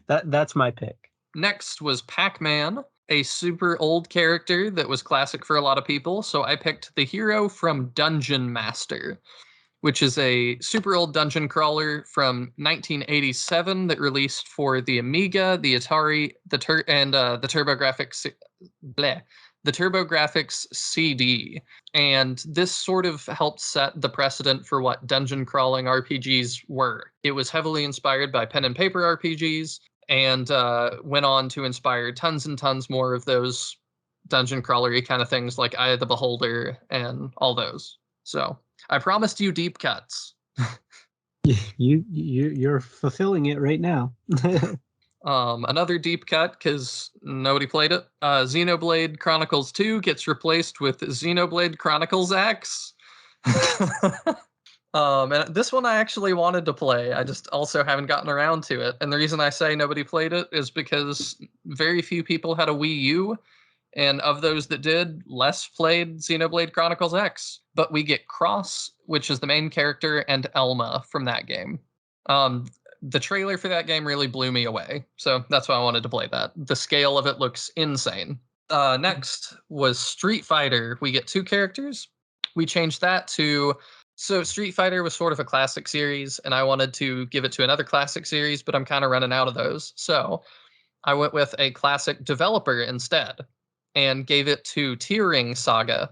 That's my pick. Next was Pac-Man, a super old character that was classic for a lot of people, so I picked the hero from Dungeon Master, which is a super old dungeon crawler from 1987 that released for the Amiga, the Atari, the TurboGrafx CD. And this sort of helped set the precedent for what dungeon crawling RPGs were. It was heavily inspired by pen and paper RPGs, and went on to inspire tons and tons more of those dungeon crawlery kind of things like Eye of the Beholder and all those. So I promised you deep cuts. You're fulfilling it right now. Another deep cut because nobody played it. Xenoblade Chronicles 2 gets replaced with Xenoblade Chronicles X. And this one I actually wanted to play. I just also haven't gotten around to it. And the reason I say nobody played it is because very few people had a Wii U. And of those that did, less played Xenoblade Chronicles X. But we get Cross, which is the main character, and Elma from that game. The trailer for that game really blew me away. So that's why I wanted to play that. The scale of it looks insane. Next was Street Fighter. We get 2 characters. We changed that to... So Street Fighter was sort of a classic series, and I wanted to give it to another classic series, but I'm kind of running out of those. So I went with a classic developer instead and gave it to Tearing Saga.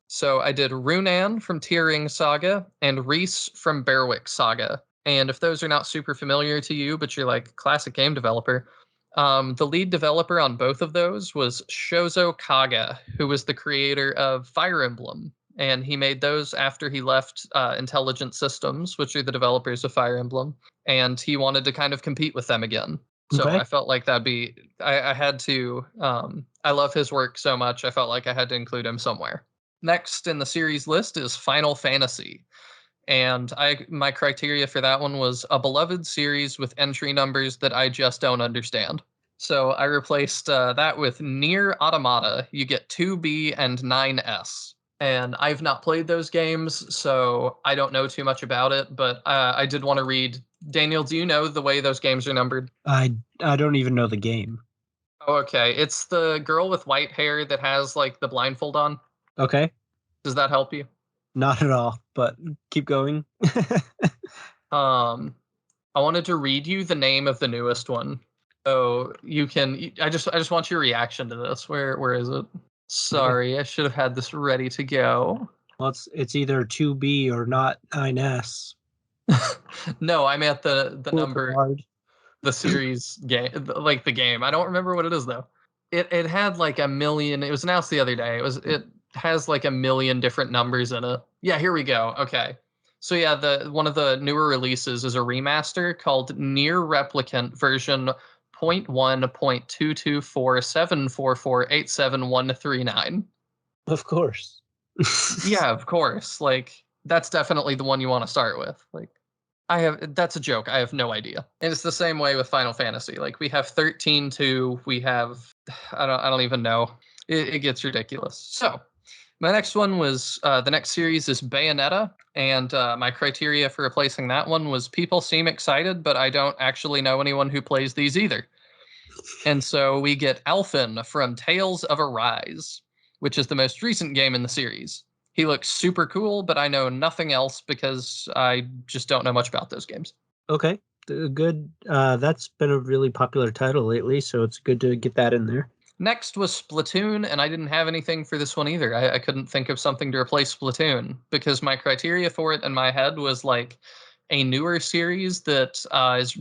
So I did Runan from Tearing Saga and Reese from Berwick Saga. And if those are not super familiar to you, but you're like classic game developer, the lead developer on both of those was Shozo Kaga, who was the creator of Fire Emblem. And he made those after he left Intelligent Systems, which are the developers of Fire Emblem. And he wanted to kind of compete with them again. So Okay. I felt like that'd be, I had to, I love his work so much, I felt like I had to include him somewhere. Next in the series list is Final Fantasy. And my criteria for that one was a beloved series with entry numbers that I just don't understand. So I replaced that with Near Automata. You get 2B and 9S. And I've not played those games, so I don't know too much about it, but I did want to read. Daniel, do you know the way those games are numbered? I don't even know the game. Oh, okay. It's the girl with white hair that has like the blindfold on. Okay. Does that help you? Not at all, but keep going. I wanted to read you the name of the newest one. So you can I just want your reaction to this. Where is it? Sorry, I should have had this ready to go. Well, it's either 2B or not 9S. No, I meant the number, Hard. the series game, like the game. I don't remember what it is though. It had like a million. It was announced the other day. It has like a million different numbers in it. Yeah, here we go. Okay. So yeah, one of the newer releases is a remaster called Near Replicant version 0.1.22474487139. Of course. Yeah, of course. Like that's definitely the one you want to start with. Like that's a joke. I have no idea. And it's the same way with Final Fantasy. Like we have 13-2, we have I don't even know. It gets ridiculous. So my next one was the next series is Bayonetta, and my criteria for replacing that one was people seem excited, but I don't actually know anyone who plays these either. And so we get Alphen from Tales of Arise, which is the most recent game in the series. He looks super cool, but I know nothing else because I just don't know much about those games. Okay, good. That's been a really popular title lately, so it's good to get that in there. Next was Splatoon, and I didn't have anything for this one either. I couldn't think of something to replace Splatoon because my criteria for it in my head was like a newer series that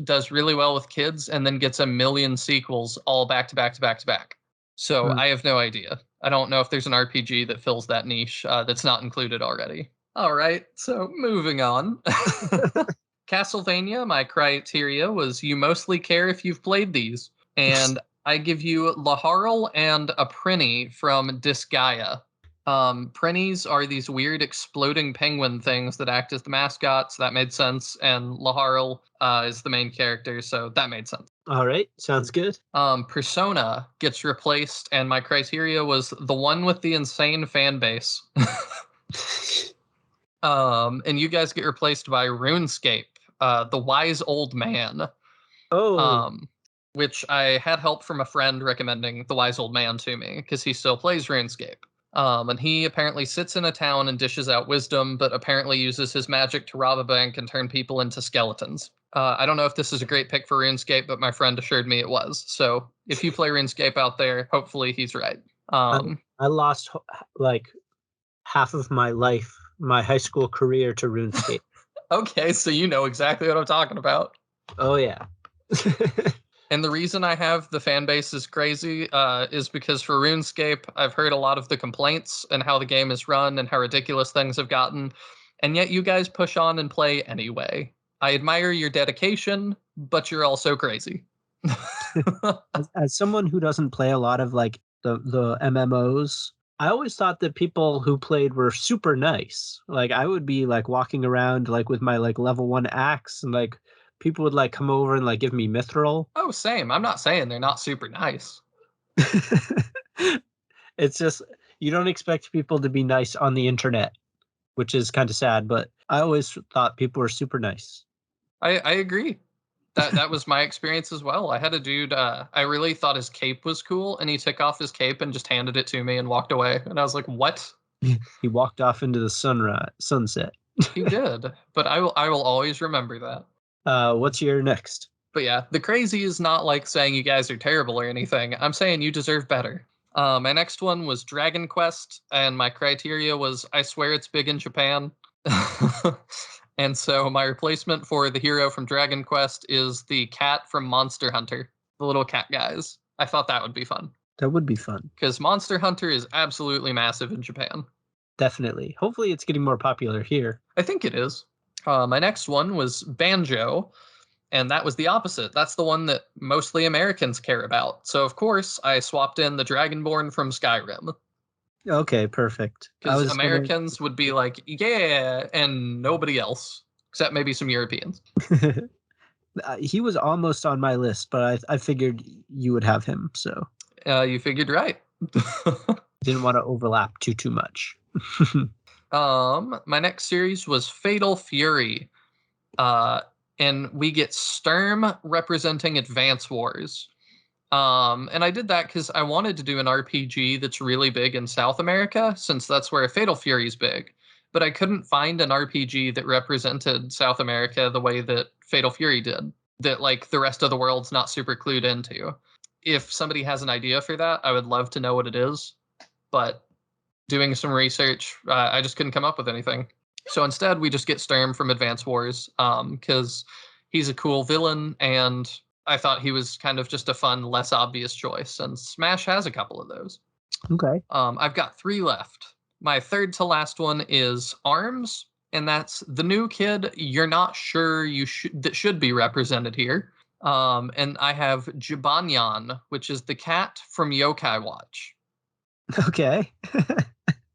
does really well with kids and then gets a million sequels all back to back to back to back. So I have no idea. I don't know if there's an RPG that fills that niche that's not included already. All right, so moving on. Castlevania, my criteria was you mostly care if you've played these. And I give you Laharl and a Prinny from Disgaea. Prinnies are these weird exploding penguin things that act as the mascot, so that made sense. And Laharl is the main character, so that made sense. All right, sounds good. Persona gets replaced, and my criteria was the one with the insane fan base. And you guys get replaced by RuneScape, the wise old man. Oh. Which I had help from a friend recommending the wise old man to me because he still plays RuneScape. And he apparently sits in a town and dishes out wisdom, but apparently uses his magic to rob a bank and turn people into skeletons. I don't know if this is a great pick for RuneScape, but my friend assured me it was. So if you play RuneScape out there, hopefully he's right. I lost like half of my life, my high school career to RuneScape. Okay, so you know exactly what I'm talking about. Oh, yeah. And the reason I have the fan base is crazy is because for RuneScape, I've heard a lot of the complaints and how the game is run and how ridiculous things have gotten. And yet you guys push on and play anyway. I admire your dedication, but you're also crazy. As someone who doesn't play a lot of like the MMOs, I always thought that people who played were super nice. Like I would be like walking around like with my like level 1 axe and like people would like come over and like give me mithril. Oh, same. I'm not saying they're not super nice. It's just you don't expect people to be nice on the internet, which is kind of sad, but I always thought people were super nice. I agree. That was my experience as well. I had a dude, I really thought his cape was cool, and he took off his cape and just handed it to me and walked away. And I was like, what? He walked off into the sunset. He did, but I will always remember that. What's your next? But yeah, the crazy is not like saying you guys are terrible or anything. I'm saying you deserve better. My next one was Dragon Quest, and my criteria was I swear it's big in Japan. And so my replacement for the hero from Dragon Quest is the cat from Monster Hunter, the little cat guys. I thought that would be fun. That would be fun. Because Monster Hunter is absolutely massive in Japan. Definitely. Hopefully it's getting more popular here. I think it is. My next one was Banjo, and that was the opposite. That's the one that mostly Americans care about. So, of course, I swapped in the Dragonborn from Skyrim. Okay, perfect. Because Americans would be like, yeah, and nobody else, except maybe some Europeans. He was almost on my list, but I figured you would have him, so. You figured right. Didn't want to overlap too much. My next series was Fatal Fury. And we get Sturm representing Advance Wars. And I did that because I wanted to do an RPG that's really big in South America, since that's where Fatal Fury is big. But I couldn't find an RPG that represented South America the way that Fatal Fury did, that like the rest of the world's not super clued into. If somebody has an idea for that, I would love to know what it is. But doing some research, I just couldn't come up with anything. So instead, we just get Sturm from Advance Wars, because he's a cool villain, and I thought he was kind of just a fun, less obvious choice. And Smash has a couple of those. Okay. I've got 3 left. My third to last one is Arms, and that's the new kid you're not sure that should be represented here. And I have Jibanyan, which is the cat from Yokai Watch. Okay.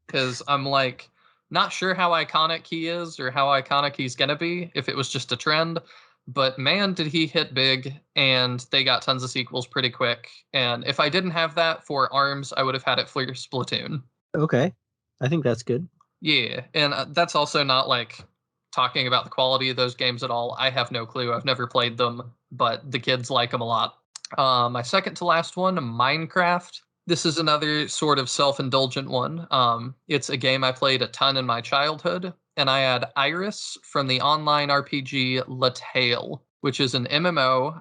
Because I'm like, not sure how iconic he is or how iconic he's going to be if it was just a trend. But man, did he hit big, and they got tons of sequels pretty quick. And if I didn't have that for Arms, I would have had it for Splatoon. Okay. I think that's good. Yeah, and that's also not like talking about the quality of those games at all. I have no clue. I've never played them, but the kids like them a lot. My second to last one, Minecraft. This is another sort of self-indulgent one. It's a game I played a ton in my childhood, and I had Iris from the online RPG La Tale, which is an MMO,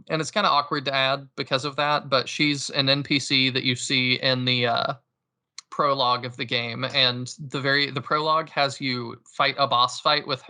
and it's kind of awkward to add because of that, but she's an NPC that you see in the prologue of the game, and the prologue has you fight a boss fight with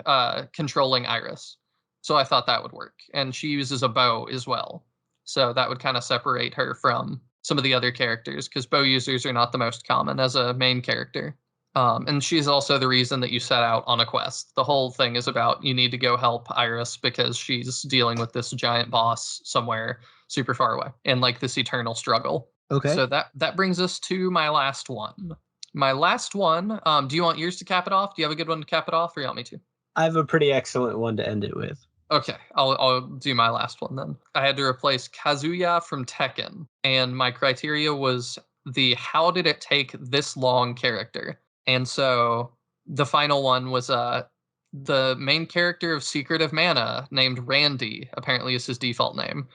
controlling Iris. So I thought that would work, and she uses a bow as well, so that would kind of separate her from some of the other characters, because bow users are not the most common as a main character. And she's also the reason that you set out on a quest. The whole thing is about you need to go help Iris because she's dealing with this giant boss somewhere super far away, and like this eternal struggle. Okay. So that brings us to my last one. My last one, do you want yours to cap it off? Do you have a good one to cap it off, or you want me to? I have a pretty excellent one to end it with. Okay, I'll do my last one then. I had to replace Kazuya from Tekken, and my criteria was the how did it take this long character. And so the final one was the main character of Secret of Mana, named Randy, apparently is his default name.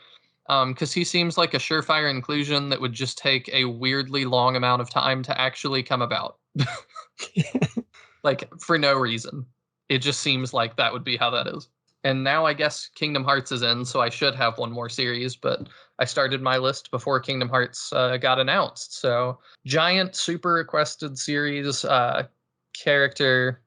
Because he seems like a surefire inclusion that would just take a weirdly long amount of time to actually come about. Like, for no reason. It just seems like that would be how that is. And now I guess Kingdom Hearts is in, so I should have one more series, but I started my list before Kingdom Hearts got announced. So, giant, super requested series character.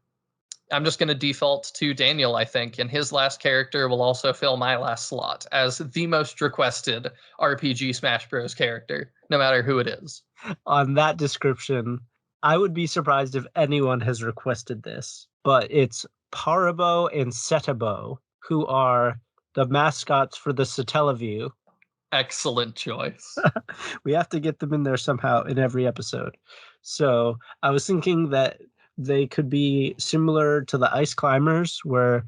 I'm just going to default to Daniel, I think, and his last character will also fill my last slot as the most requested RPG Smash Bros. Character, no matter who it is. On that description, I would be surprised if anyone has requested this, but it's Parabo and Setabo, who are the mascots for the Satellaview. Excellent choice. We have to get them in there somehow in every episode. So I was thinking that they could be similar to the Ice Climbers, where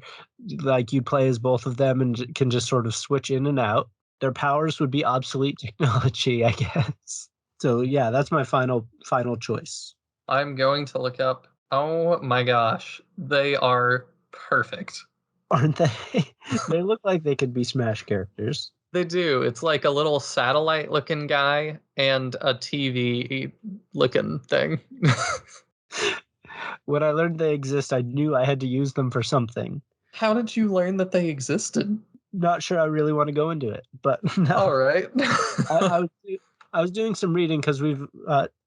like you play as both of them and can just sort of switch in and out. Their powers would be obsolete technology, I guess. So yeah, that's my final choice. I'm going to look up. Oh my gosh, they are perfect. Aren't they? They look like they could be Smash characters. They do. It's like a little satellite looking guy and a TV looking thing. When I learned they exist, I knew I had to use them for something. How did you learn that they existed? Not sure I really want to go into it, but no. All right. I was doing some reading because we've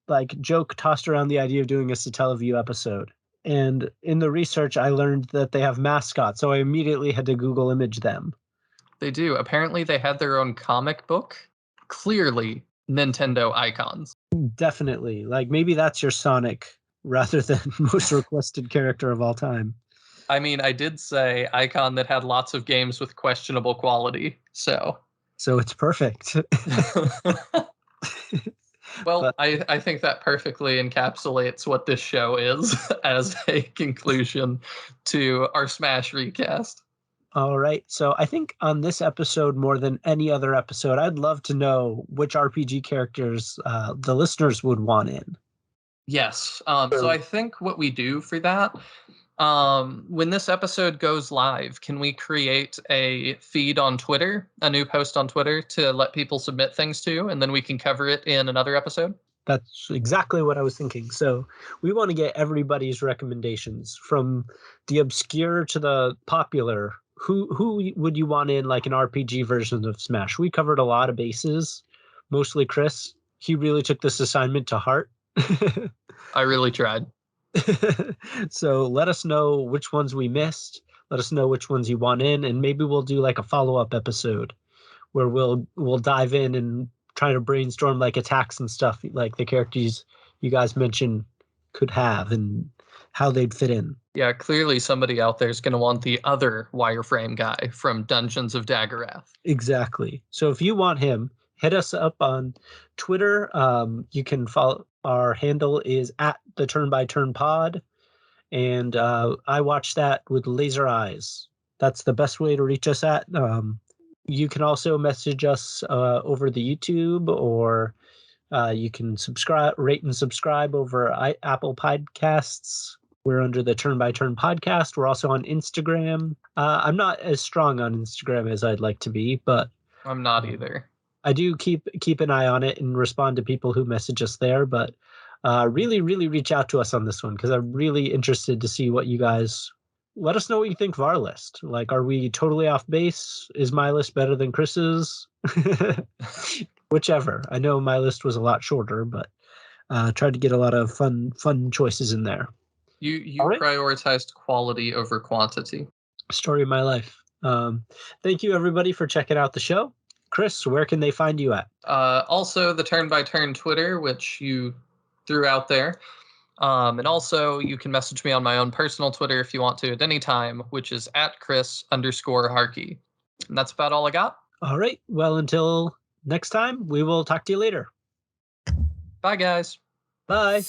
like joke tossed around the idea of doing a Satellaview episode. And in the research, I learned that they have mascots, so I immediately had to Google image them. They do. Apparently, they had their own comic book. Clearly, Nintendo icons. Definitely. Like, maybe that's your Sonic rather than most requested character of all time. I mean, I did say icon that had lots of games with questionable quality, so it's perfect. Well, But- I think that perfectly encapsulates what this show is as a conclusion to our Smash recast. All right. So I think on this episode, more than any other episode, I'd love to know which RPG characters the listeners would want in. Yes. So I think what we do for that, when this episode goes live, can we create a feed on Twitter, a new post on Twitter to let people submit things to, and then we can cover it in another episode? That's exactly what I was thinking. So we want to get everybody's recommendations from the obscure to the popular. Who would you want in like an RPG version of Smash? We covered a lot of bases, mostly Chris. He really took this assignment to heart. I really tried. So let us know which ones we missed. Let us know which ones you want in, and maybe we'll do like a follow-up episode where we'll dive in and try to brainstorm like attacks and stuff like the characters you guys mentioned could have and how they'd fit in. Yeah, clearly somebody out there is going to want the other wireframe guy from Dungeons of Daggerath. Exactly. So if you want him, hit us up on Twitter. You can follow. Our handle is at the Turn by Turn Pod, and I watch that with laser eyes. That's the best way to reach us at. You can also message us over the YouTube, or you can rate and subscribe over Apple Podcasts. We're under the Turn by Turn Podcast. We're also on Instagram. I'm not as strong on Instagram as I'd like to be, but I'm not either. I do keep an eye on it and respond to people who message us there. But really, really reach out to us on this one because I'm really interested to see what you guys. Let us know what you think of our list. Like, are we totally off base? Is my list better than Chris's? Whichever. I know my list was a lot shorter, but tried to get a lot of fun choices in there. You All right. prioritized quality over quantity. Story of my life. Thank you, everybody, for checking out the show. Chris, where can they find you at? Also, the Turn by Turn Twitter, which you threw out there. And also, you can message me on my own personal Twitter if you want to at any time, which is at Chris_Harkey. And that's about all I got. All right. Well, until next time, we will talk to you later. Bye, guys. Bye.